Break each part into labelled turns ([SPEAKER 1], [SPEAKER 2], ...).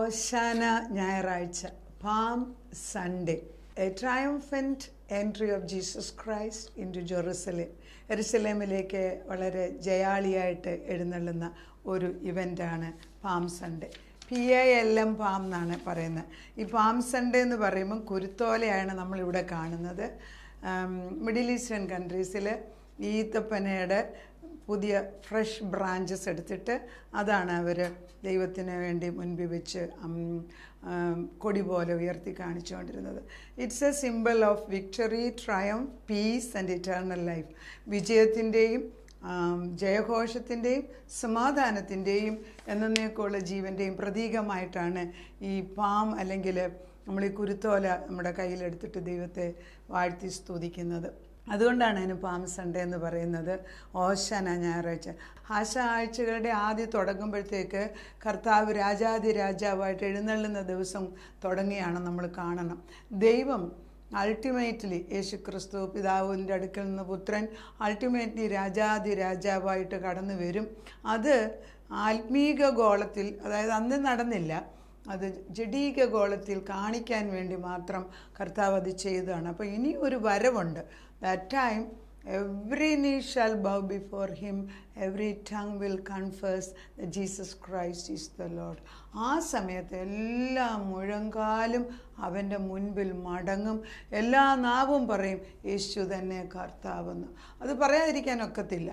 [SPEAKER 1] ഓശാന ഞായറാഴ്ച, palm Sunday, A triumphant entry of Jesus Christ in to Jerusalem. യെരുശലേമിലേക്ക് വളരെ ജയാളിയായിട്ട് എഴുന്നള്ളുന്ന ഒരു ഇവൻ്റാണ് palm Sunday. PALM palm എന്നാണ് പറയുന്നത്. ഈ പാം സൺഡേ എന്ന് പറയുമ്പം കുരുത്തോലയാണ് നമ്മളിവിടെ കാണുന്നത്. മിഡിൽ ഈസ്റ്റേൺ കൺട്രീസിൽ ഈത്തപ്പനയുടെ പുതിയ ഫ്രഷ് ബ്രാഞ്ചസ് എടുത്തിട്ട് അതാണ് അവർ ദൈവത്തിന് വേണ്ടി മുൻപിൽ വെച്ച് കൊടി പോലെ ഉയർത്തി കാണിച്ചുകൊണ്ടിരുന്നത്. It's a symbol of victory, triumph, peace and eternal life. വിജയത്തിൻ്റെയും ജയഘോഷത്തിൻ്റെയും സമാധാനത്തിൻ്റെയും എന്നേക്കുള്ള ജീവൻ്റെയും പ്രതീകമായിട്ടാണ് ഈ പാം അല്ലെങ്കിൽ നമ്മൾ ഈ കുരുത്തോല നമ്മുടെ കയ്യിലെടുത്തിട്ട് ദൈവത്തെ വാഴ്ത്തി സ്തുതിക്കുന്നത്. അതുകൊണ്ടാണ് അതിന് പാം സൺഡേ എന്ന് പറയുന്നത്. ഓശാന ഞായറാഴ്ച. ആഴ്ചകളുടെ ആദ്യം തുടങ്ങുമ്പോഴത്തേക്ക് കർത്താവ് രാജാതി രാജാവായിട്ട് എഴുന്നള്ളുന്ന ദിവസം തുടങ്ങിയാണ് നമ്മൾ കാണണം. ദൈവം അൾട്ടിമേറ്റ്ലി യേശുക്രിസ്തു പിതാവിൻ്റെ അടുക്കൽ നിന്ന് പുത്രൻ അൾട്ടിമേറ്റ്ലി രാജാതി രാജാവായിട്ട് കടന്നു വരും. അത് ആത്മീക ഗോളത്തിൽ, അതായത് അന്ന് നടന്നില്ല, അത് ജഡീക ഗോളത്തിൽ കാണിക്കാൻ വേണ്ടി മാത്രം കർത്താവ് അത് ചെയ്തതാണ്. അപ്പോൾ ഇനി ഒരു വരവുണ്ട്. That time every knee shall bow before him, every tongue will confess that Jesus Christ is the Lord. ആ സമയത്ത് എല്ലാ മുഴങ്കാലും അവൻ്റെ മുൻപിൽ മടങ്ങും, എല്ലാ നാവും പറയും യേശു തന്നെ കർത്താവെന്ന്. അത് പറയാതിരിക്കാനൊക്കത്തില്ല.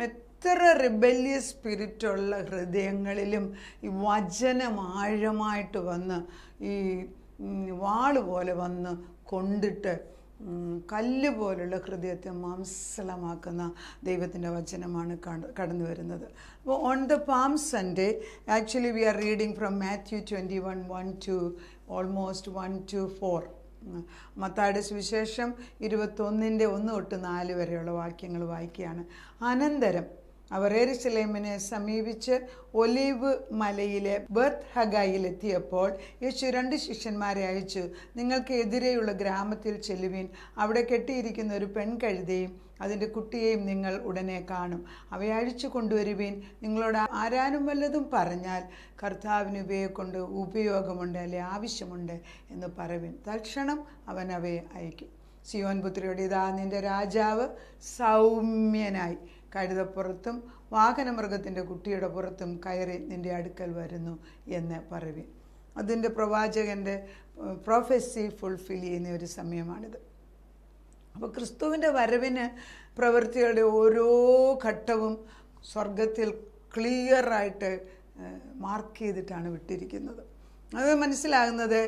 [SPEAKER 1] എത്ര റിബല്യസ് സ്പിരിറ്റുള്ള ഹൃദയങ്ങളിലും ഈ വചനം ആഴമായിട്ട് വന്ന് ഈ വാള് പോലെ വന്ന് കൊണ്ടിട്ട് കല്ല് പോലുള്ള ഹൃദയത്തെ മാംസളമാക്കുന്ന ദൈവത്തിൻ്റെ വചനമാണ് കടന്നു വരുന്നത്. അപ്പോൾ on the palm Sunday actually we are reading from Mathew 21:1 to almost 1 to 4. മത്തായിയുടെ സുവിശേഷം 21:1 തൊട്ട് 4 വരെയുള്ള വാക്യങ്ങൾ വായിക്കുകയാണ്. അനന്തരം അവർ യെരുശലേമിനെ സമീപിച്ച് ഒലീവ് മലയിലെ ബെത്ഹഗയിൽ എത്തിയപ്പോൾ യേശു 2 ശിഷ്യന്മാരെ അയച്ചു. നിങ്ങൾക്ക് എതിരെയുള്ള ഗ്രാമത്തിൽ ചെല്ലുവിൻ, അവിടെ കെട്ടിയിരിക്കുന്ന ഒരു പെൺകഴുതയും അതിൻ്റെ കുട്ടിയെയും നിങ്ങൾ ഉടനെ കാണും. അവയെ അഴിച്ചു കൊണ്ടുവരുവിൻ. നിങ്ങളോട് ആരാനും വല്ലതും പറഞ്ഞാൽ കർത്താവിന് ഇവയെ കൊണ്ട് ഉപയോഗമുണ്ട് അല്ലെ ആവശ്യമുണ്ട് എന്ന് പറവിൻ. തൽക്ഷണം അവൻ അവയെ അയക്കും. സിയോൻ പുത്രിയോട്, ഇതാ നിൻ്റെ രാജാവ് സൗമ്യനായി കഴുതപ്പുറത്തും വാഹനമൃഗത്തിൻ്റെ കുട്ടിയുടെ പുറത്തും കയറി നിൻ്റെ അടുക്കൽ വരുന്നു എന്ന് പറവി. അതിൻ്റെ പ്രവാചകൻ്റെ പ്രൊഫസി ഫുൾഫിൽ ചെയ്യുന്ന ഒരു സമയമാണിത്. അപ്പോൾ ക്രിസ്തുവിൻ്റെ വരവിന് പ്രവൃത്തികളുടെ ഓരോ ഘട്ടവും സ്വർഗത്തിൽ ക്ലിയറായിട്ട് മാർക്ക് ചെയ്തിട്ടാണ് വിട്ടിരിക്കുന്നത്. അത് മനസ്സിലാകുന്നത്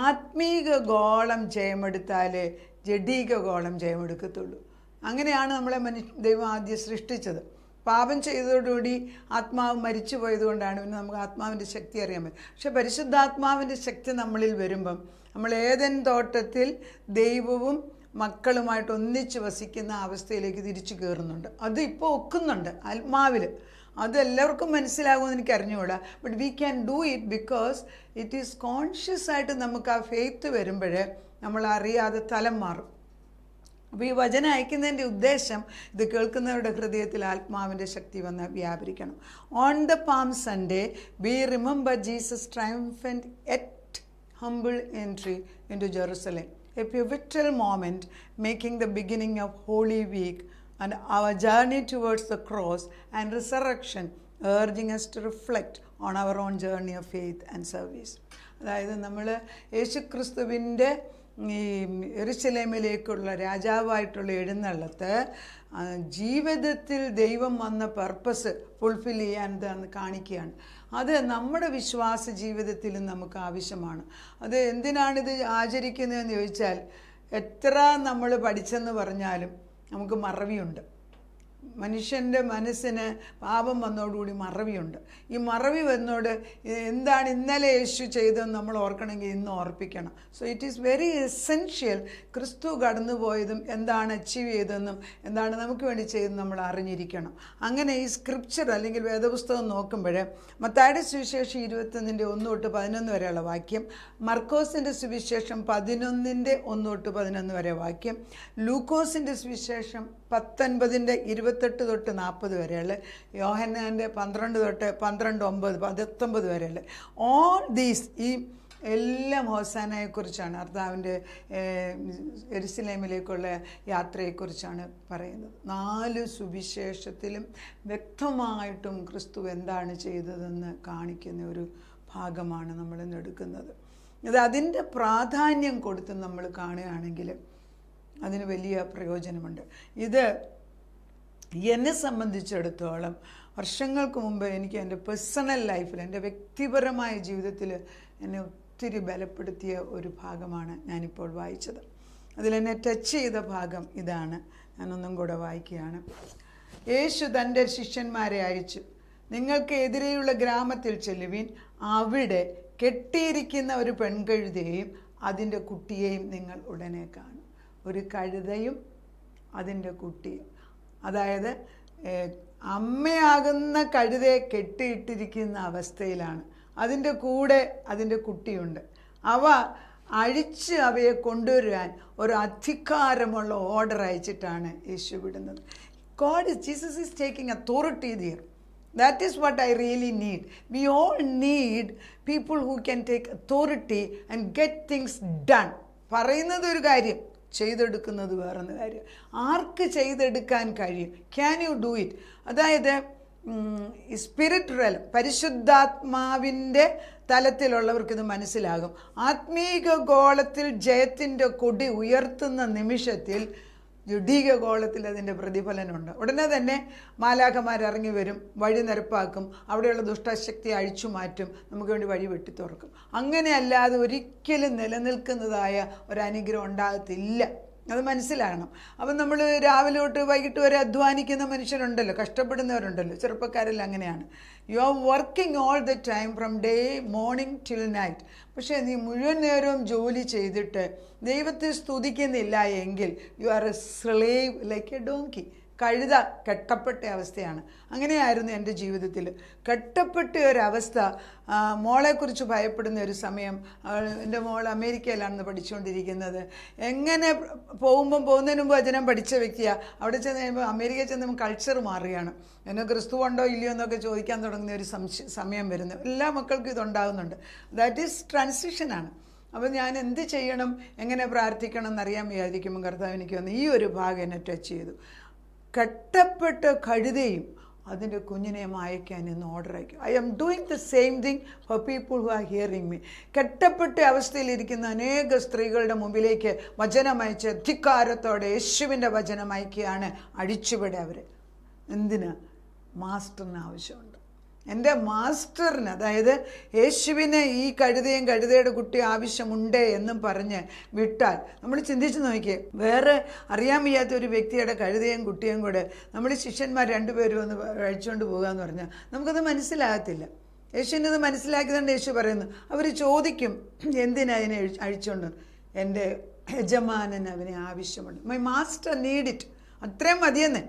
[SPEAKER 1] ആത്മീക ഗോളം ജയമെടുത്താലേ ജഡീക ഗോളം ജയമെടുക്കത്തുള്ളൂ. അങ്ങനെയാണ് നമ്മളെ ദൈവം ആദ്യം സൃഷ്ടിച്ചത്. പാപം ചെയ്തതോടുകൂടി ആത്മാവ് മരിച്ചു പോയതുകൊണ്ടാണ് പിന്നെ നമുക്ക് ആത്മാവിൻ്റെ ശക്തി അറിയാൻ പറ്റും. പക്ഷെ പരിശുദ്ധാത്മാവിൻ്റെ ശക്തി നമ്മളിൽ വരുമ്പം നമ്മൾ ഏദൻ തോട്ടത്തിൽ ദൈവവും മക്കളുമായിട്ട് ഒന്നിച്ച് വസിക്കുന്ന അവസ്ഥയിലേക്ക് തിരിച്ചു കയറുന്നുണ്ട്. അത് ഇപ്പോൾ ഒക്കുന്നുണ്ട് ആത്മാവിൽ. അത് എല്ലാവർക്കും മനസ്സിലാകുമെന്ന് എനിക്ക് അറിഞ്ഞുകൂടാ. But we can do it because it is conscious ആയിട്ട് നമുക്ക് ആ ഫെയ്ത്ത് വരുമ്പോൾ നമ്മൾ അറിയാതെ തലം മാറും. അപ്പോൾ ഈ വചനം അയക്കുന്നതിൻ്റെ ഉദ്ദേശം ഇത് കേൾക്കുന്നവരുടെ ഹൃദയത്തിൽ ആത്മാവിൻ്റെ ശക്തി വന്ന് വ്യാപരിക്കണം. On the palm Sunday we remember Jesus triumphant yet humble entry into Jerusalem, a pivotal moment making the beginning of holy week and our journey towards the cross and resurrection, urging us to reflect on our own journey of faith and service. അതായത് നമ്മൾ യേശുക്രിസ്തുവിൻ്റെ ഈ യെരുശലേമിലേക്കുള്ള രാജാവായിട്ടുള്ള എഴുന്നള്ളത്ത് ജീവിതത്തിൽ ദൈവം വന്ന purpose fulfil ചെയ്യാൻ കാണിക്കുകയാണ്. അത് നമ്മുടെ വിശ്വാസ ജീവിതത്തിലും നമുക്ക് ആവശ്യമാണ്. അത് എന്തിനാണിത് ആചരിക്കുന്നതെന്ന് ചോദിച്ചാൽ, എത്ര നമ്മൾ പഠിച്ചെന്ന് പറഞ്ഞാലും നമുക്ക് മറവിയുണ്ട്. മനുഷ്യൻ്റെ മനസ്സിന് പാപം വന്നതോടുകൂടി മറവിയുണ്ട്. ഈ മറവി വന്നോട് എന്താണ് ഇന്നലെ യേശു ചെയ്തതെന്ന് നമ്മൾ ഓർക്കണമെങ്കിൽ ഇന്ന് ഓർപ്പിക്കണം. So it is very essential. ക്രിസ്തു കടന്നുപോയതും എന്താണ് അച്ചീവ് ചെയ്തതെന്നും എന്താണ് നമുക്ക് വേണ്ടി ചെയ്തതെന്ന് നമ്മൾ അറിഞ്ഞിരിക്കണം. അങ്ങനെ ഈ സ്ക്രിപ്ചർ അല്ലെങ്കിൽ വേദപുസ്തകം നോക്കുമ്പോൾ മത്തായിയുടെ സുവിശേഷം 21:1 തൊട്ട് 11 വരെയുള്ള വാക്യം, മർക്കോസിൻ്റെ സുവിശേഷം 11:1 തൊട്ട് 11 വരെ വാക്യം, ലൂക്കോസിൻ്റെ സുവിശേഷം 19:20 28 തൊട്ട് 40 വരെയുള്ള, യോഹന്നാൻ്റെ 12 തൊട്ട് 12, 9, 19 വരെയുള്ള ഓൾ ദീസ് ഈ എല്ലാം ഹോസാനയെക്കുറിച്ചാണ്, കർത്താവിൻ്റെ യെരുശലേമിലേക്കുള്ള യാത്രയെക്കുറിച്ചാണ് പറയുന്നത്. 4 സുവിശേഷത്തിലും വ്യക്തമായിട്ടും ക്രിസ്തു എന്താണ് ചെയ്തതെന്ന് കാണിക്കുന്ന ഒരു ഭാഗമാണ് നമ്മളിന്ന് എടുക്കുന്നത്. അത് അതിൻ്റെ പ്രാധാന്യം കൊടുത്ത് നമ്മൾ കാണുകയാണെങ്കിൽ അതിന് വലിയ പ്രയോജനമുണ്ട്. ഇത് എന്നെ സംബന്ധിച്ചിടത്തോളം വർഷങ്ങൾക്ക് മുമ്പ് എനിക്ക് എൻ്റെ പേഴ്സണൽ ലൈഫിൽ, എൻ്റെ വ്യക്തിപരമായ ജീവിതത്തിൽ എന്നെ ഒത്തിരി ബലപ്പെടുത്തിയ ഒരു ഭാഗമാണ് ഞാനിപ്പോൾ വായിച്ചത്. അതിലെന്നെ ടച്ച് ചെയ്ത ഭാഗം ഇതാണ്. ഞാനൊന്നും കൂടെ വായിക്കുകയാണ്. യേശു തൻ്റെ ശിഷ്യന്മാരെ അയച്ചു, നിങ്ങൾക്ക് എതിരെയുള്ള ഗ്രാമത്തിൽ ചെല്ലുവിൻ, അവിടെ കെട്ടിയിരിക്കുന്ന ഒരു പെൺകഴുതയെയും അതിൻ്റെ കുട്ടിയെയും നിങ്ങൾ ഉടനെ കാണും. ഒരു കഴുതയും അതിൻ്റെ കുട്ടിയും, അതായത് അമ്മയാകുന്ന കഴുതയെ കെട്ടിയിട്ടിരിക്കുന്ന അവസ്ഥയിലാണ്. അതിൻ്റെ കൂടെ അതിൻ്റെ കുട്ടിയുണ്ട്. അവ അഴിച്ച് അവയെ കൊണ്ടുവരാൻ ഒരു അധികാരമുള്ള ഓർഡർ അയച്ചിട്ടാണ് യേശു വിടുന്നത്. Jesus is taking authority there. That is what I really need. We all need people who can take authority and get things done. പറയുന്നത് ഒരു കാര്യം, ചെയ്തെടുക്കുന്നത് വേറൊരു കാര്യം. ആർക്ക് ചെയ്തെടുക്കാൻ കഴിയും? Can you do it? അതായത് സ്പിരിച്വൽ, പരിശുദ്ധാത്മാവിൻ്റെ തലത്തിലുള്ളവർക്കിത് മനസ്സിലാകും. ആത്മീക ഗോളത്തിൽ ജയത്തിൻ്റെ കൊടി ഉയർത്തുന്ന നിമിഷത്തിൽ ജുഡീക ഗോളത്തിൽ അതിൻ്റെ പ്രതിഫലനമുണ്ട്. ഉടനെ തന്നെ മാലാഖമാരിറങ്ങി വരും, വഴി നിരപ്പാക്കും, അവിടെയുള്ള ദുഷ്ടശക്തി അഴിച്ചു മാറ്റും, നമുക്ക് വേണ്ടി വഴി വെട്ടി തുറക്കും. അങ്ങനെയല്ലാതെ ഒരിക്കലും നിലനിൽക്കുന്നതായ ഒരനുഗ്രഹം ഉണ്ടാകത്തില്ല. അത് മനസ്സിലാകണം. അപ്പം നമ്മൾ രാവിലെ തൊട്ട് വൈകിട്ട് വരെ അധ്വാനിക്കുന്ന മനുഷ്യരുണ്ടല്ലോ, കഷ്ടപ്പെടുന്നവരുണ്ടല്ലോ, ചെറുപ്പക്കാരെല്ലാം അങ്ങനെയാണ്. You are working all the time from day morning till night. പക്ഷേ നീ മുഴുവൻ നേരവും ജോലി ചെയ്തിട്ട് ദൈവത്തെ സ്തുതിക്കുന്നില്ല എങ്കിൽ you are A slave like A donkey. കഴുത കെട്ടപ്പെട്ട അവസ്ഥയാണ്. അങ്ങനെയായിരുന്നു എൻ്റെ ജീവിതത്തിൽ. കെട്ടപ്പെട്ട ഒരവസ്ഥ. മോളെക്കുറിച്ച് ഭയപ്പെടുന്ന ഒരു സമയം. എൻ്റെ മോൾ അമേരിക്കയിലാണെന്ന് പഠിച്ചുകൊണ്ടിരിക്കുന്നത്. എങ്ങനെ പോകുന്നതിന് മുമ്പ് വചനം പഠിച്ച വ്യക്തിയാണ്. അവിടെ ചെന്ന് കഴിയുമ്പോൾ അമേരിക്കയിൽ ചെന്ന് കൾച്ചർ മാറുകയാണ്. എന്നെ ക്രിസ്തു ഉണ്ടോ ഇല്ലയോ എന്നൊക്കെ ചോദിക്കാൻ തുടങ്ങുന്ന ഒരു സമയം വരുന്നു. എല്ലാ മക്കൾക്കും ഇതുണ്ടാകുന്നുണ്ട്. That is ട്രാൻസിഷനാണ്. അപ്പോൾ ഞാൻ എന്ത് ചെയ്യണം, എങ്ങനെ പ്രാർത്ഥിക്കണം എന്നറിയാൻ വിചാരിക്കുമ്പോൾ കർത്താവ് എനിക്ക് വന്ന് ഈ ഒരു ഭാഗം എന്നെ ടച്ച് ചെയ്തു. കെട്ടപ്പെട്ട കഴുതയും അതിൻ്റെ കുഞ്ഞിനെയും അയക്കാൻ എന്ന് ഓർഡർ അയക്കും. I am doing the same thing for people who are hearing me. കെട്ടപ്പെട്ട അവസ്ഥയിലിരിക്കുന്ന അനേക സ്ത്രീകളുടെ മുമ്പിലേക്ക് വചനം അയച്ച് അധികാരത്തോടെ യേശുവിൻ്റെ വചനം അയക്കുകയാണ്. അഴിച്ചുവിടുക അവർ. എന്തിന്? മാസ്റ്ററിന് ആവശ്യമുണ്ട്. എൻ്റെ മാസ്റ്ററിന്, അതായത് യേശുവിന് ഈ കഴുതയും കഴുതയുടെ കുട്ടി ആവശ്യമുണ്ട് എന്നും പറഞ്ഞ് വിട്ടാൽ, നമ്മൾ ചിന്തിച്ച് നോക്കിയേ, വേറെ അറിയാൻ വയ്യാത്ത ഒരു വ്യക്തിയുടെ കഴുതയും കുട്ടിയും കൂടെ നമ്മൾ ശിഷ്യന്മാർ 2 പേരും ഒന്ന് അഴിച്ചുകൊണ്ട് പോകുക എന്ന് പറഞ്ഞാൽ നമുക്കത് മനസ്സിലാകത്തില്ല. യേശുവിനത് മനസ്സിലാക്കിയതുകൊണ്ട് യേശു പറയുന്നു, അവർ ചോദിക്കും എന്തിനാ അതിനെ അഴിച്ചുകൊണ്ട്? എൻ്റെ യജമാനൻ അവനെ ആവശ്യമുണ്ട്. My master need it. അത്രയും മതിയെന്ന്.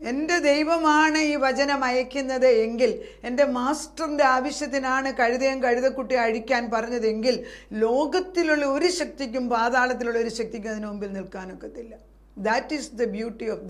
[SPEAKER 1] എൻ്റെ ദൈവമാണ് ഈ വചനം അയക്കുന്നത് എങ്കിൽ, എൻ്റെ മാസ്റ്ററിൻ്റെ ആവശ്യത്തിനാണ് കഴുതയും കഴുതക്കുട്ടി അഴിക്കാൻ പറഞ്ഞതെങ്കിൽ, ലോകത്തിലുള്ള ഒരു ശക്തിക്കും പാതാളത്തിലുള്ള ഒരു ശക്തിക്കും അതിന് മുമ്പിൽ നിൽക്കാനൊക്കത്തില്ല. That is the beauty of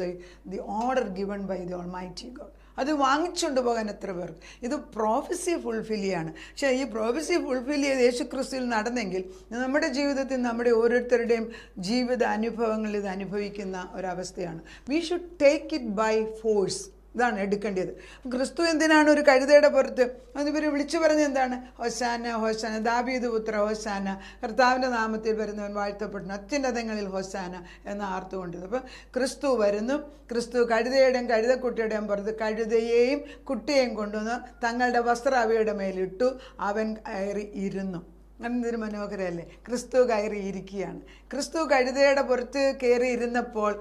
[SPEAKER 1] the order given by the almighty God. അത് വാങ്ങിച്ചുകൊണ്ട് പോകാൻ എത്ര പേർക്ക്? ഇത് പ്രോഫസി ഫുൾഫിൽ ചെയ്യാണ്. പക്ഷേ ഈ പ്രോഫസി ഫുൾഫിൽ ചെയ്ത് യേശു ക്രിസ്തുവിൽ നടന്നെങ്കിൽ നമ്മുടെ ജീവിതത്തിൽ നമ്മുടെ ഓരോരുത്തരുടെയും ജീവിത അനുഭവങ്ങൾ ഇത് അനുഭവിക്കുന്ന ഒരവസ്ഥയാണ്. We should take it by force. ഇതാണ് എടുക്കേണ്ടത്. ക്രിസ്തു എന്തിനാണ് ഒരു കഴുതയുടെ പുറത്ത് അതിവർ വിളിച്ചു പറഞ്ഞത്? എന്താണ്? ഹോസാന ഹോസാന, ദാവീദ് പുത്ര ഹോസാന, കർത്താവിൻ്റെ നാമത്തിൽ വരുന്നവൻ വാഴ്ത്തപ്പെടുന്നു, അത്യുന്നതങ്ങളിൽ ഹോസാന എന്ന് ആർത്തുകൊണ്ടിരുന്നു. അപ്പം ക്രിസ്തു വരുന്നു. ക്രിസ്തു കഴുതയുടെയും കഴുതക്കുട്ടിയുടെയും പുറത്ത് കഴുതയെയും കുട്ടിയെയും കൊണ്ടുവന്ന് തങ്ങളുടെ വസ്ത്രാവിയുടെ മേലിട്ടു. അവൻ കയറി ഇരുന്നു. എന്തൊരു മനോഹരമല്ലേ? ക്രിസ്തു കയറിയിരിക്കുകയാണ്. ക്രിസ്തു കഴുതയുടെ പുറത്ത് കയറി ഇരുന്നപ്പോൾ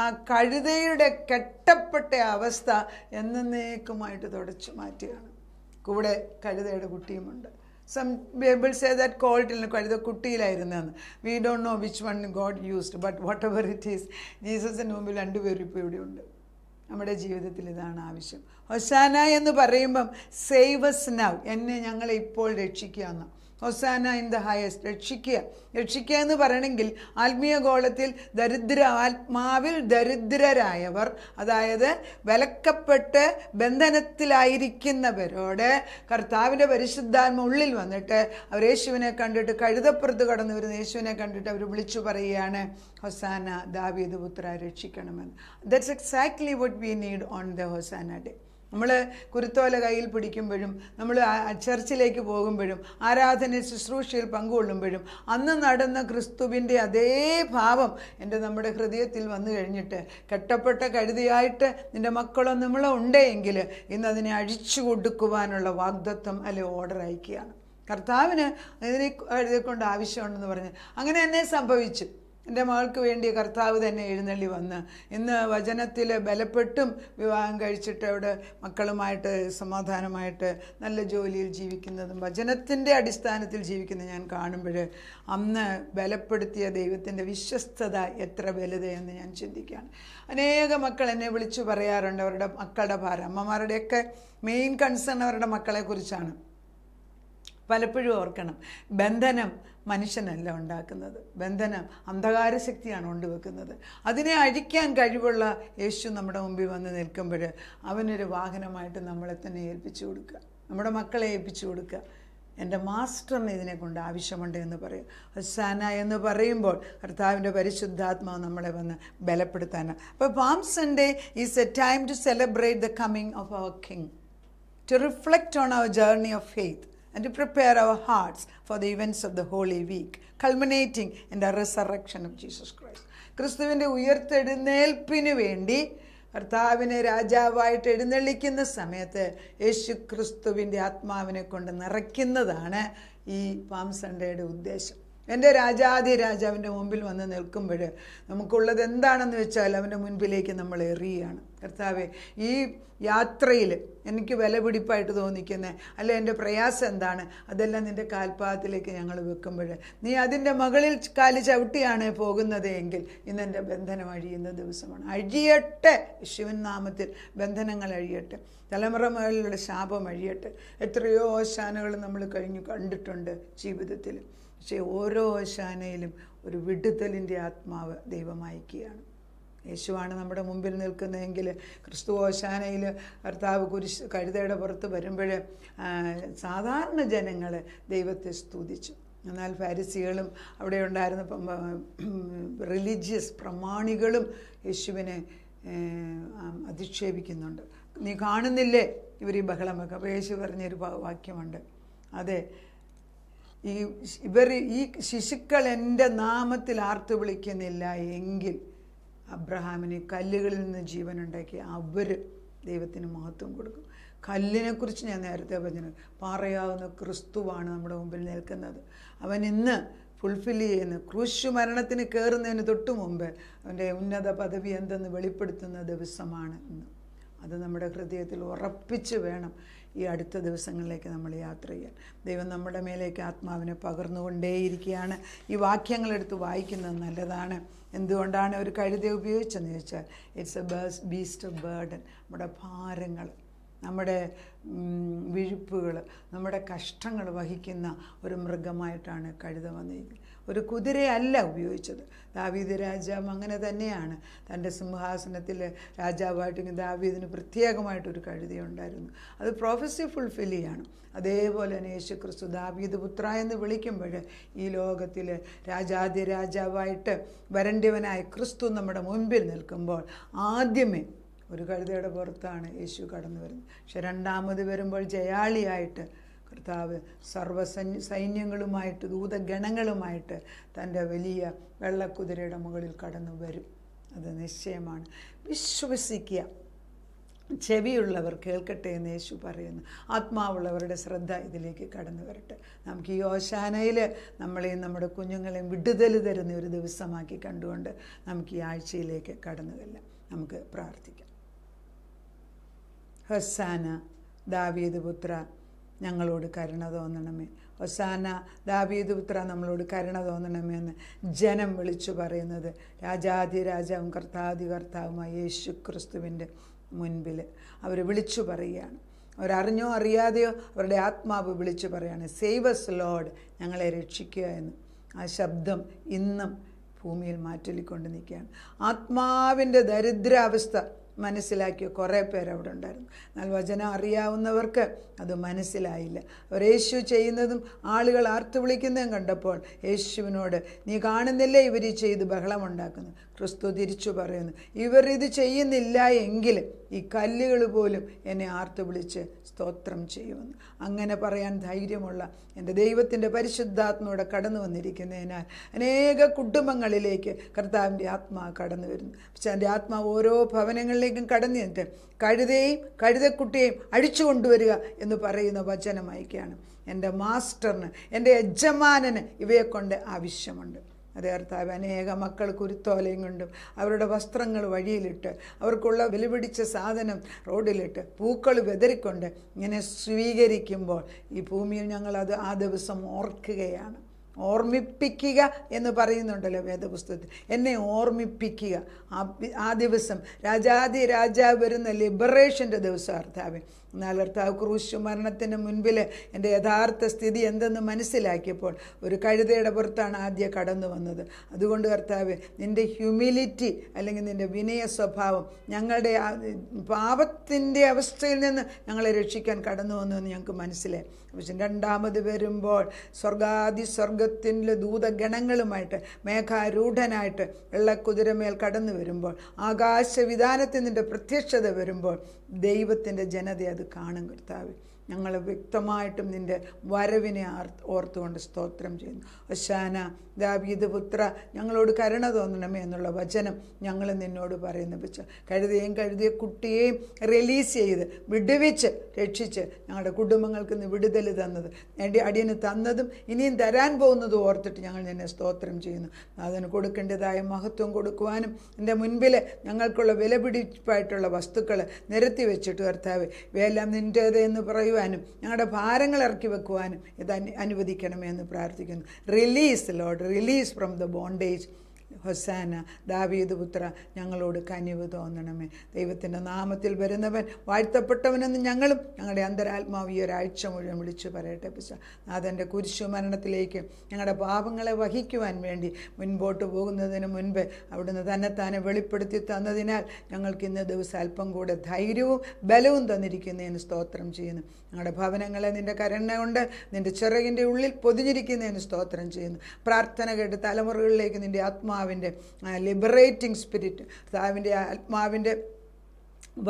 [SPEAKER 1] ആ കഴുതയുടെ കെട്ടപ്പെട്ട അവസ്ഥ എന്നേക്കുമായിട്ട് തുടച്ചു മാറ്റുകയാണ്. കൂടെ കഴുതയുടെ കുട്ടിയുമുണ്ട്. Some people say that called കഴുത കുട്ടിയിലായിരുന്നെന്ന്. We don't know which one God used, but whatever it is, ജീസസിന് മുമ്പിൽ 2 പേരും ഇപ്പോൾ ഇവിടെയുണ്ട്. നമ്മുടെ ജീവിതത്തിൽ ഇതാണ് ആവശ്യം. ഹോസാന എന്ന് പറയുമ്പം സേവ് us now, എന്നെ ഞങ്ങളെ ഇപ്പോൾ രക്ഷിക്കുക എന്ന്. Hosanna in the highest. രക്ഷിക്കുക എന്ന് പറയണമെങ്കിൽ ആത്മീയ ഗോളത്തിൽ ആത്മാവിൽ ദരിദ്രരായവർ, അതായത് വിലക്കപ്പെട്ട് ബന്ധനത്തിലായിരിക്കുന്നവരോട് കർത്താവിൻ്റെ പരിശുദ്ധാത്മ ഉള്ളിൽ വന്നിട്ട് അവർ യേശുവിനെ കണ്ടിട്ട്, കഴുതപ്പുറത്ത് കടന്നു വരുന്ന യേശുവിനെ കണ്ടിട്ട് അവർ വിളിച്ചു പറയുകയാണ്, ഹൊസാന ദാവീദ് പുത്ര രക്ഷിക്കണമെന്ന്. That's exactly what we need on the hosanna day. നമ്മൾ കുരുത്തോല കയ്യിൽ പിടിക്കുമ്പോഴും, നമ്മൾ ചർച്ചിലേക്ക് പോകുമ്പോഴും, ആരാധന ശുശ്രൂഷയിൽ പങ്കുകൊള്ളുമ്പോഴും അന്ന് നടന്ന ക്രിസ്തുവിൻ്റെ അതേ ഭാവം നമ്മുടെ ഹൃദയത്തിൽ വന്നു കഴിഞ്ഞിട്ട്, കെട്ടപ്പെട്ട കഴുതിയായിട്ട് നിൻ്റെ മക്കളോ നമ്മളോ ഉണ്ടെങ്കിൽ ഇന്ന് അതിനെ അഴിച്ചു കൊടുക്കുവാനുള്ള വാഗ്ദത്വം അല്ലെ ഓർഡർ അയക്കുകയാണ്. കർത്താവിന് ഇതിനെ കൊണ്ട് ആവശ്യമുണ്ടെന്ന് പറഞ്ഞ് അങ്ങനെ തന്നെ സംഭവിച്ചു. എൻ്റെ മകൾക്ക് വേണ്ടി കർത്താവ് തന്നെ എഴുന്നള്ളി വന്ന് ഇന്ന് വചനത്തിൽ ബലപ്പെട്ടും വിവാഹം കഴിച്ചിട്ട് അവിടെ മക്കളുമായിട്ട് സമാധാനമായിട്ട് നല്ല ജോലിയിൽ ജീവിക്കുന്നതും വചനത്തിൻ്റെ അടിസ്ഥാനത്തിൽ ജീവിക്കുന്നത് ഞാൻ കാണുമ്പോൾ അന്ന് ബലപ്പെടുത്തിയ ദൈവത്തിൻ്റെ വിശ്വസ്തത എത്ര വലുതെന്ന് ഞാൻ ചിന്തിക്കുകയാണ്. അനേക മക്കൾ എന്നെ വിളിച്ചു പറയാറുണ്ട് അവരുടെ മക്കളുടെ ഭാരം. അമ്മമാരുടെയൊക്കെ മെയിൻ കൺസേൺ അവരുടെ മക്കളെക്കുറിച്ചാണ്. പലപ്പോഴും ഓർക്കണം, ബന്ധനം മനുഷ്യനല്ല ഉണ്ടാക്കുന്നത്, ബന്ധനം അന്ധകാര ശക്തിയാണ് കൊണ്ടുവെക്കുന്നത്. അതിനെ അഴിക്കാൻ കഴിവുള്ള യേശു നമ്മുടെ മുമ്പിൽ വന്ന് നിൽക്കുമ്പോൾ അവനൊരു വാഹനമായിട്ട് നമ്മളെ തന്നെ ഏൽപ്പിച്ചു കൊടുക്കുക, നമ്മുടെ മക്കളെ ഏൽപ്പിച്ചു കൊടുക്കുക. എൻ്റെ മാസ്റ്ററിന് ഇതിനെ കൊണ്ട് ആവശ്യമുണ്ട് എന്ന് പറയും. ഹൊസാന എന്ന് പറയുമ്പോൾ കർത്താവിൻ്റെ പരിശുദ്ധാത്മാവ് നമ്മളെ വന്ന് ബലപ്പെടുത്താനാണ്. അപ്പോൾ palm Sunday is a time to celebrate the coming of our king, to reflect on our journey of faith and to prepare our hearts for the events of the Holy Week, culminating in the resurrection of Jesus Christ. ക്രിസ്തുവിൻ്റെ ഉയർത്തെഴുന്നേൽപ്പിന് വേണ്ടി കർത്താവിനെ രാജാവായിട്ട് എഴുന്നള്ളിക്കുന്ന സമയത്ത് യേശു ക്രിസ്തുവിൻ്റെ ആത്മാവിനെ കൊണ്ട് നിറയ്ക്കുന്നതാണ് ഈ palm സൺഡേയുടെ ഉദ്ദേശം. എൻ്റെ രാജാവിൻ്റെ മുമ്പിൽ വന്ന് നിൽക്കുമ്പോൾ നമുക്കുള്ളത് എന്താണെന്ന് വെച്ചാൽ അവൻ്റെ മുൻപിലേക്ക് നമ്മൾ എറിയുകയാണ്. കർത്താവെ, ഈ യാത്രയിൽ എനിക്ക് വിലപിടിപ്പായിട്ട് തോന്നിക്കുന്നത് അല്ല എൻ്റെ പ്രയാസം എന്താണ്, അതെല്ലാം നിൻ്റെ കാൽപാദത്തിലേക്ക് ഞങ്ങൾ വെക്കുമ്പോൾ നീ അതിൻ്റെ മകളിൽ കാല് ചവിട്ടിയാണ് പോകുന്നത് എങ്കിൽ ഇന്ന് എൻ്റെ ബന്ധനം അഴിയുന്ന ദിവസമാണ്. അഴിയട്ടെ, യേശുവിൻ നാമത്തിൽ ബന്ധനങ്ങൾ അഴിയട്ടെ, തലമുറ മുകളിലുള്ള ശാപം അഴിയട്ടെ. എത്രയോ ഓശാനകൾ നമ്മൾ കണ്ടിട്ടുണ്ട് ജീവിതത്തിൽ. പക്ഷേ ഓരോ ഓശാനയിലും ഒരു വിടുതലിൻ്റെ ആത്മാവ് ദൈവം അയക്കുകയാണ്. യേശുവാണ് നമ്മുടെ മുമ്പിൽ നിൽക്കുന്നതെങ്കിൽ ക്രിസ്തു ഓശാനയിൽ കർത്താവ് കഴുതയുടെ പുറത്ത് വരുമ്പോൾ സാധാരണ ജനങ്ങൾ ദൈവത്തെ സ്തുതിച്ചു. എന്നാൽ ഫാരിസികളും അവിടെ ഉണ്ടായിരുന്ന റിലീജിയസ് പ്രമാണികളും യേശുവിനെ അധിക്ഷേപിക്കുന്നുണ്ട്. നീ കാണുന്നില്ലേ ഇവർ ഈ ബഹളം വെക്കുക? അപ്പോൾ യേശു പറഞ്ഞൊരു വാക്യമുണ്ട്, അതെ, ഈ ശിശുക്കൾ എൻ്റെ നാമത്തിൽ ആർത്തു വിളിക്കുന്നില്ല എങ്കിൽ അബ്രഹാമിന് കല്ലുകളിൽ നിന്ന് ജീവനുണ്ടാക്കി അവർ ദൈവത്തിന് മഹത്വം കൊടുക്കും. കല്ലിനെക്കുറിച്ച് ഞാൻ നേരത്തെ പറഞ്ഞു, പാറയാവുന്ന ക്രിസ്തുവാണ് നമ്മുടെ മുമ്പിൽ നിൽക്കുന്നത്. അവൻ ഇന്ന് ഫുൾഫില്ല് ചെയ്യുന്ന ക്രൂശ് മരണത്തിന് കയറുന്നതിന് തൊട്ട് മുമ്പ് അവൻ്റെ ഉന്നത പദവി എന്തെന്ന് വെളിപ്പെടുത്തുന്ന ദിവസമാണ് ഇന്ന്. അത് നമ്മുടെ ഹൃദയത്തിൽ ഉറപ്പിച്ച് വേണം ഈ അടുത്ത ദിവസങ്ങളിലേക്ക് നമ്മൾ യാത്ര ചെയ്യാൻ. ദൈവം നമ്മുടെ മേലേക്ക് ആത്മാവിനെ പകർന്നുകൊണ്ടേയിരിക്കുകയാണ്. ഈ വാക്യങ്ങളെടുത്ത് വായിക്കുന്നത് നല്ലതാണ്. എന്തുകൊണ്ടാണ് ഒരു കഴുത ഉപയോഗിച്ചെന്ന് ചോദിച്ചാൽ, it's A beast of burden. നമ്മുടെ ഭാരങ്ങൾ, നമ്മുടെ വിഴുപ്പുകൾ, നമ്മുടെ കഷ്ടങ്ങൾ വഹിക്കുന്ന ഒരു മൃഗമായിട്ടാണ് കഴുത വന്നിരിക്കുന്നത്. ഒരു കുതിരയല്ല ഉപയോഗിച്ചത്. ദാവീദ് രാജാവ് അങ്ങനെ തന്നെയാണ്. തൻ്റെ സിംഹാസനത്തിൽ രാജാവായിട്ട് ദാവീദിന് പ്രത്യേകമായിട്ടൊരു കഴുതയുണ്ടായിരുന്നു. അത് പ്രൊഫസി ഫുൾഫിൽ ചെയ്യാണ്. അതേപോലെ തന്നെ യേശു ക്രിസ്തു ദാവീദ് പുത്ര എന്ന് വിളിക്കുമ്പോൾ ഈ ലോകത്തിൽ രാജാവായിട്ട് വരേണ്ടവനായ ക്രിസ്തു നമ്മുടെ മുൻപിൽ നിൽക്കുമ്പോൾ ആദ്യമേ ഒരു കഴുതയുടെ പുറത്താണ് യേശു കടന്നു വരുന്നത്. പക്ഷെ രണ്ടാമത് വരുമ്പോൾ ജയാളിയായിട്ട് കർത്താവ് സൈന്യങ്ങളുമായിട്ട് ദൂതഗണങ്ങളുമായിട്ട് തൻ്റെ വലിയ വെള്ളക്കുതിരയുടെ മുകളിൽ കടന്നു വരും. അത് നിശ്ചയമാണ്. വിശ്വസിക്കുക. ചെവിയുള്ളവർ കേൾക്കട്ടെ എന്ന് യേശു പറയുന്നു. ആത്മാവുള്ളവരുടെ ശ്രദ്ധ ഇതിലേക്ക് കടന്നു വരട്ടെ. നമുക്ക് ഈ ഓശാനയിൽ നമ്മളെയും നമ്മുടെ കുഞ്ഞുങ്ങളെയും വിടുതൽ തരുന്ന ഒരു ദിവസമാക്കി കണ്ടുകൊണ്ട് നമുക്ക് ഈ ആഴ്ചയിലേക്ക് കടന്നു ചെല്ലാം. നമുക്ക് പ്രാർത്ഥിക്കാം. ഹൊസാന ദാവീദ് പുത്ര, ഞങ്ങളോട് കരുണ തോന്നണമേ. ഹൊസാന ദാവീദ് പുത്ര, നമ്മളോട് കരുണ തോന്നണമേ എന്ന് ജനം വിളിച്ചു പറയുന്നത് രാജാധിരാജാവും കർത്താവുമായ യേശു ക്രിസ്തുവിൻ്റെ മുൻപിൽ അവർ വിളിച്ചു പറയുകയാണ്. അവരറിഞ്ഞോ അറിയാതെയോ അവരുടെ ആത്മാവ് വിളിച്ചു പറയാണ്, സേവ് us ലോർഡ്, ഞങ്ങളെ രക്ഷിക്കുക എന്ന്. ആ ശബ്ദം ഇന്നും ഭൂമിയിൽ മാറ്റൊലിക്കൊണ്ട് നിൽക്കുകയാണ്. ആത്മാവിൻ്റെ ദരിദ്രാവസ്ഥ മനസ്സിലാക്കിയ കുറേ പേർ അവിടെ ഉണ്ടായിരുന്നു. എന്നാൽ വചനം അറിയാവുന്നവർക്ക് അത് മനസ്സിലായില്ല. അവർ യേശു ചെയ്യുന്നതും ആളുകൾ ആർത്തു വിളിക്കുന്നതും കണ്ടപ്പോൾ യേശുവിനോട്, നീ കാണുന്നില്ലേ ഇവർ ചെയ്ത് ബഹളമുണ്ടാക്കുന്നു? ക്രിസ്തു തിരിച്ചു പറയുന്നു, ഇവർ ഇത് ചെയ്യുന്നില്ല എങ്കിൽ ഈ കല്ലുകൾ പോലും എന്നെ ആർത്തു വിളിച്ച് സ്തോത്രം ചെയ്യുമെന്ന്. അങ്ങനെ പറയാൻ ധൈര്യമുള്ള എൻ്റെ ദൈവത്തിൻ്റെ പരിശുദ്ധാത്മയോടെ കടന്നു വന്നിരിക്കുന്നതിനാൽ അനേക കുടുംബങ്ങളിലേക്ക് കർത്താവിൻ്റെ ആത്മാവ് കടന്നു വരുന്നു. പക്ഷെ എൻ്റെ ആത്മാവ് ഓരോ ഭവനങ്ങളിലേക്കും കടന്നു ചെന്നിട്ട് കഴുതയെയും കഴുതക്കുട്ടിയെയും അഴിച്ചു കൊണ്ടുവരിക എന്ന് പറയുന്ന വചനം അയക്കുകയാണ്. എൻ്റെ മാസ്റ്ററിന്, എൻ്റെ യജമാനന് ഇവയെക്കൊണ്ട് ആവശ്യമുണ്ട്. അതേ കർത്താവ്, അനേക മക്കൾ കുരുത്തോലയും കൊണ്ടും അവരുടെ വസ്ത്രങ്ങൾ വഴിയിലിട്ട് അവർക്കുള്ള വിലപിടിച്ച സാധനം റോഡിലിട്ട് പൂക്കൾ വിതറിക്കൊണ്ട് ഇങ്ങനെ സ്വീകരിക്കുമ്പോൾ ഈ ഭൂമിയിൽ ഞങ്ങളത് ആ ദിവസം ഓർക്കുകയാണ്. ഓർമ്മിപ്പിക്കുക എന്ന് പറയുന്നുണ്ടല്ലോ വേദപുസ്തകത്തിൽ. എന്നെ ഓർമ്മിപ്പിക്കുക. ആ ദിവസം രാജാതി രാജാവ് വരുന്ന ലിബറേഷൻ്റെ ദിവസം കർത്താവ്. എന്നാൽ കർത്താവ് ക്രൂശ് മരണത്തിന് മുൻപിൽ എൻ്റെ യഥാർത്ഥ സ്ഥിതി എന്തെന്ന് മനസ്സിലാക്കിയപ്പോൾ ഒരു കഴുതയുടെ പുറത്താണ് ആദ്യം കടന്നു വന്നത്. അതുകൊണ്ട് കർത്താവ്, നിൻ്റെ ഹ്യൂമിലിറ്റി അല്ലെങ്കിൽ നിൻ്റെ വിനയ സ്വഭാവം ഞങ്ങളുടെ പാപത്തിൻ്റെ അവസ്ഥയിൽ നിന്ന് ഞങ്ങളെ രക്ഷിക്കാൻ കടന്നു വന്നു എന്ന് ഞങ്ങൾക്ക് മനസ്സിലായി. പക്ഷെ രണ്ടാമത് വരുമ്പോൾ സ്വർഗത്തിൻ്റെ ദൂതഗണങ്ങളുമായിട്ട് മേഘാരൂഢനായിട്ട് വെള്ളക്കുതിരമേൽ കടന്നു വരുമ്പോൾ, ആകാശവിധാനത്തിൽ നിൻ്റെ പ്രത്യക്ഷത വരുമ്പോൾ ദൈവത്തിൻ്റെ ജനത അത് കാണും. കർത്താവ്, ഞങ്ങൾ വ്യക്തമായിട്ടും നിൻ്റെ വരവിനെ ഓർത്തുകൊണ്ട് സ്തോത്രം ചെയ്യുന്നു. ഹോശാന ദാവീദ് പുത്ര, ഞങ്ങളോട് കരുണ തോന്നണമേ എന്നുള്ള വചനം ഞങ്ങൾ നിന്നോട് പറയുന്ന വെച്ച കഴുതിയ കുട്ടിയെയും റിലീസ് ചെയ്ത് വിടുവിച്ച് രക്ഷിച്ച് ഞങ്ങളുടെ കുടുംബങ്ങൾക്ക് നീ വിടുതൽ തന്നത്, എൻ്റെ അടിയന് തന്നതും ഇനിയും തരാൻ പോകുന്നതും ഓർത്തിട്ട് ഞങ്ങൾ നിന്നെ സ്തോത്രം ചെയ്യുന്നു. അതിന് കൊടുക്കേണ്ടതായ മഹത്വം കൊടുക്കുവാനും എൻ്റെ മുൻപിൽ ഞങ്ങൾക്കുള്ള വിലപിടിപ്പായിട്ടുള്ള വസ്തുക്കൾ നിരത്തി വെച്ചിട്ട് കർത്താവ് ഇവയെല്ലാം നിൻ്റേത് എന്ന് പറയുവാനും ഞങ്ങളുടെ ഭാരങ്ങൾ ഇറക്കി വെക്കുവാനും ഇത് അനുവദിക്കണമേ എന്ന് പ്രാർത്ഥിക്കുന്നു. Release Lord, release from the bondage. Hosanna ദാവീദ് പുത്ര, ഞങ്ങളോട് കനിവ് തോന്നണമേ. ദൈവത്തിൻ്റെ നാമത്തിൽ വരുന്നവൻ വാഴ്ത്തപ്പെട്ടവനെന്ന് ഞങ്ങളും ഞങ്ങളുടെ അന്തരാത്മാവ് ഈ ഒരാഴ്ച മുഴുവൻ വിളിച്ചു പറയട്ടെ. നാഥൻ്റെ കുരിശു മരണത്തിലേക്ക് ഞങ്ങളുടെ പാപങ്ങളെ വഹിക്കുവാൻ വേണ്ടി മുൻപോട്ട് പോകുന്നതിന് മുൻപ് അവിടുന്ന് തന്നെത്താനെ വെളിപ്പെടുത്തി തന്നതിനാൽ ഞങ്ങൾക്ക് ഇന്ന് ദിവസം അല്പം കൂടെ ധൈര്യവും ബലവും തന്നിരിക്കുന്നതിന് സ്തോത്രം ചെയ്യുന്നു. ഞങ്ങളുടെ ഭവനങ്ങളെ നിൻ്റെ കരുണ കൊണ്ട് നിൻ്റെ ചിറകിൻ്റെ ഉള്ളിൽ പൊതിഞ്ഞിരിക്കുന്നതിന് സ്തോത്രം ചെയ്യുന്നു. പ്രാർത്ഥന കേട്ട് തലമുറകളിലേക്ക് നിൻ്റെ ആത്മാവിൻ്റെ ലിബറേറ്റിംഗ് സ്പിരിറ്റ്, കർത്താവിൻ്റെ ആത്മാവിൻ്റെ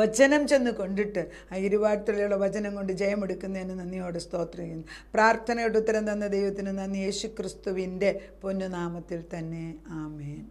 [SPEAKER 1] വചനം ചെന്ന് കൊണ്ടിട്ട് ആ ഇരുവാഴ്ത്തലുള്ള വചനം കൊണ്ട് ജയമെടുക്കുന്നതിന് നന്ദിയോടെ സ്തോത്രം ചെയ്യുന്നു. പ്രാർത്ഥനയുടെ ഉത്തരം തന്ന ദൈവത്തിന് നന്ദി. യേശു ക്രിസ്തുവിൻ്റെ പൊന്നുനാമത്തിൽ തന്നെ ആമേൻ.